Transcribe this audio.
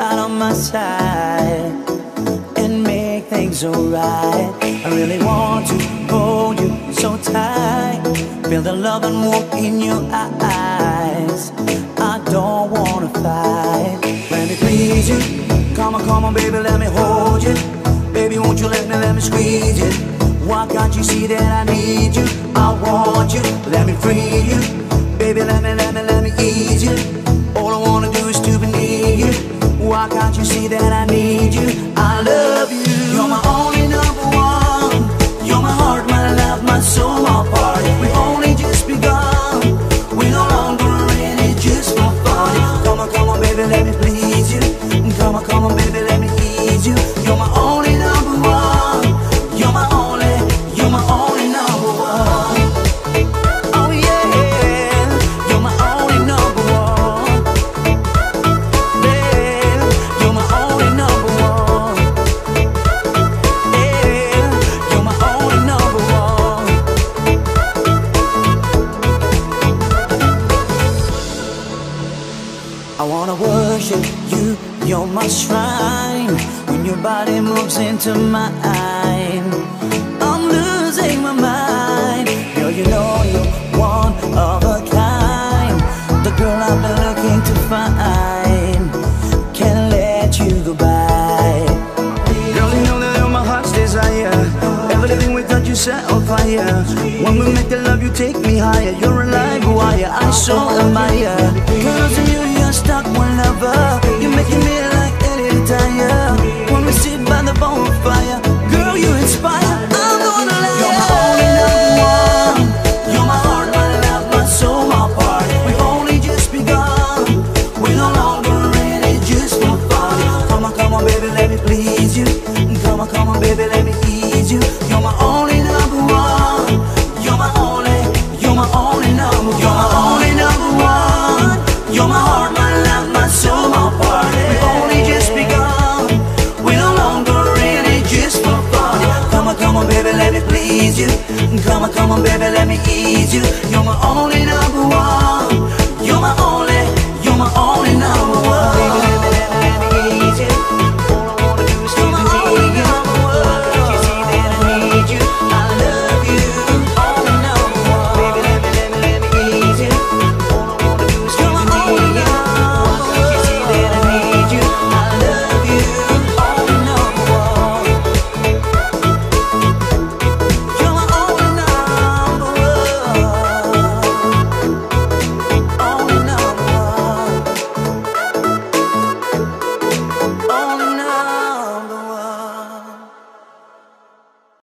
out on my side and make things alright. I really want to hold you so tight, feel the love and warmth in your eyes. I don't wanna fight. Let me please you. Come on, baby, let me hold you. Baby, won't you let me squeeze you? Why can't you see that I need you? I want you, let me free you. Baby, let me ease you. All I wanna do is to be near you. Why can't you see that I need you? I love you. You're my only number one. You're my heart, my love, my soul, my part. We only just begun. We no longer in it just for fun. Come on, baby, let me please you. Come on, baby, let me ease you. You're my only number one. You're my only number one. Oh yeah, you're my only number one. Yeah, you're my only number one. Yeah, you're my only number one. I wanna worship you, you're my shrine. When your body moves into mine, I'm losing my mind. Girl, you know you're one of a kind, the girl I've been looking to find. Can't let you go by. Girl, you know that you're my heart's desire. Everything without you set on fire. When we make the love, you take me higher. You're a live wire, I so admire. Cause you're stuck whenever. You're making me like any tire. When we sit by the bonfire, girl, you inspire. I'm gonna let you. You're my only number one. You're my heart, my love, my soul, my part. We only just begun. We no longer in it just for fun. Come on, baby, let me please you. Come on, baby, let me ease you. You're my only number one. You're my only number one. You're my only number one. You're my heart, my love, my soul, my part. We only just begun. We no longer in it just for fun. Come on, baby, let me please you. Come on, baby, let me ease you. You're my only number one. You're my only